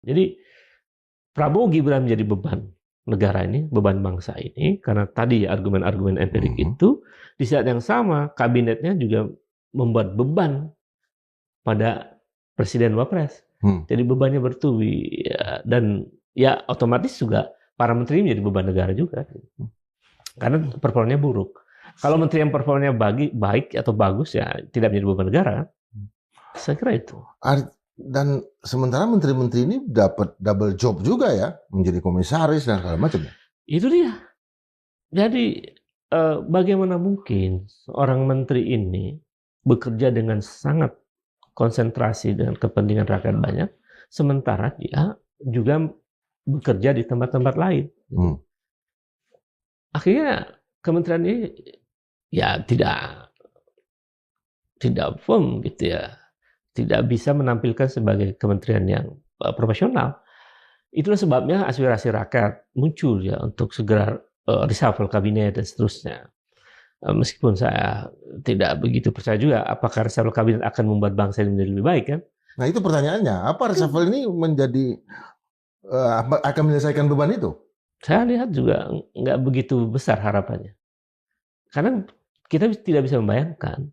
Jadi Prabowo Gibran menjadi beban negara ini, beban bangsa ini, karena tadi argumen-argumen empirik itu, di saat yang sama kabinetnya juga membuat beban pada Presiden Wapres. Jadi bebannya bertubi, ya, dan ya otomatis juga para menteri menjadi beban negara juga, karena performanya buruk. Kalau menteri yang performanya baik atau bagus ya tidak menjadi beban negara. Saya kira itu. Dan sementara menteri-menteri ini dapat double job juga ya, menjadi komisaris dan segala macam. Itu dia. Jadi bagaimana mungkin seorang menteri ini bekerja dengan sangat konsentrasi dengan kepentingan rakyat banyak, sementara dia juga bekerja di tempat-tempat lain. Akhirnya kementerian ini ya tidak firm gitu ya, tidak bisa menampilkan sebagai kementerian yang profesional. Itulah sebabnya aspirasi rakyat muncul ya untuk segera reshuffle kabinet dan seterusnya. Meskipun saya tidak begitu percaya juga apakah reshuffle kabinet akan membuat bangsa ini menjadi lebih baik kan? Nah itu pertanyaannya, apa reshuffle ini menjadi akan menyelesaikan beban itu? Saya lihat juga nggak begitu besar harapannya. Karena kita tidak bisa membayangkan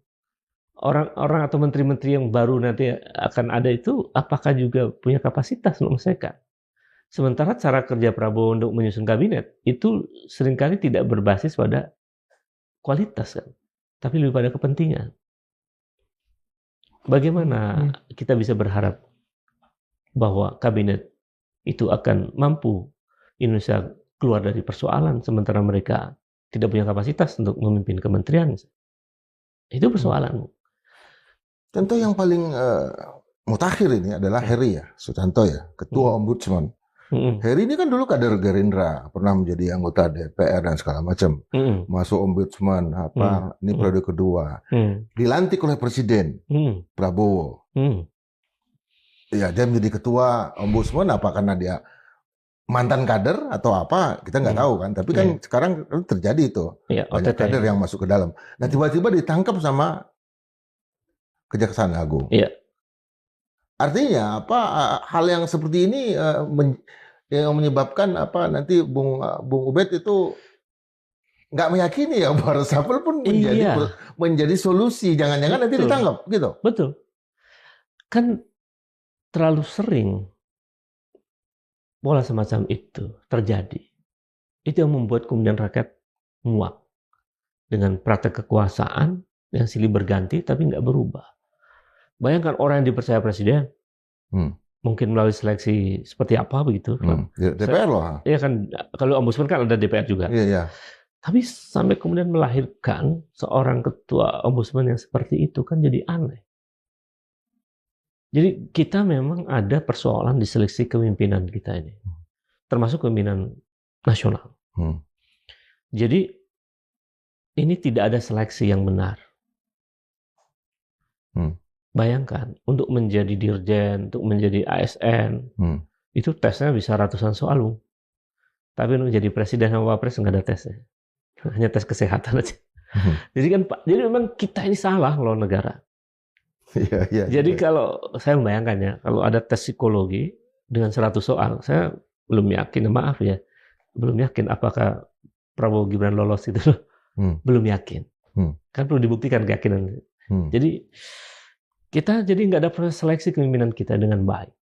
orang-orang atau menteri-menteri yang baru nanti akan ada itu apakah juga punya kapasitas untuk menyelesaikan. Sementara cara kerja Prabowo untuk menyusun kabinet itu seringkali tidak berbasis pada kualitas kan, tapi lebih pada kepentingan. Bagaimana kita bisa berharap bahwa kabinet itu akan mampu Indonesia keluar dari persoalan sementara mereka tidak punya kapasitas untuk memimpin kementerian? Itu persoalan. Tentu yang paling mutakhir ini adalah Heri ya, Sutanto ya, Ketua Ombudsman. Heri ini kan dulu kader Gerindra, pernah menjadi anggota DPR dan segala macam. Masuk Ombudsman, ini periode kedua. Dilantik oleh Presiden Prabowo. Ya, dia menjadi ketua Ombudsman apa karena dia mantan kader atau apa, kita nggak tahu kan. Tapi kan sekarang terjadi itu. Banyak kader yang masuk ke dalam. Nah, tiba-tiba ditangkap sama Kejaksaan Agung. Artinya apa hal yang seperti ini yang menyebabkan apa nanti Bung Ubed itu nggak meyakini ya bahwa reshuffle pun menjadi solusi. Jangan-jangan nanti ditangkap gitu. Betul. Kan terlalu sering pola semacam itu terjadi. Itu yang membuat kemudian rakyat muak dengan praktek kekuasaan yang silih berganti tapi nggak berubah. Bayangkan orang yang dipercaya presiden, mungkin melalui seleksi seperti apa begitu. DPR loh. Iya kan, kalau ombudsman kan ada DPR juga. Iya. Tapi sampai kemudian melahirkan seorang ketua ombudsman yang seperti itu kan jadi aneh. Jadi kita memang ada persoalan di seleksi kepemimpinan kita ini, termasuk kepemimpinan nasional. Jadi ini tidak ada seleksi yang benar. Bayangkan, untuk menjadi dirjen, untuk menjadi ASN, itu tesnya bisa ratusan soal. Tapi untuk menjadi presiden sama wapres nggak ada tesnya. Hanya tes kesehatan aja. Jadi memang kita ini salah loh negara. Jadi kalau saya membayangkannya, kalau ada tes psikologi dengan 100 soal, saya belum yakin, maaf ya, belum yakin apakah Prabowo Gibran lolos itu. Belum yakin. Kan perlu dibuktikan keyakinan. Jadi kita nggak ada proses seleksi kepemimpinan kita dengan baik.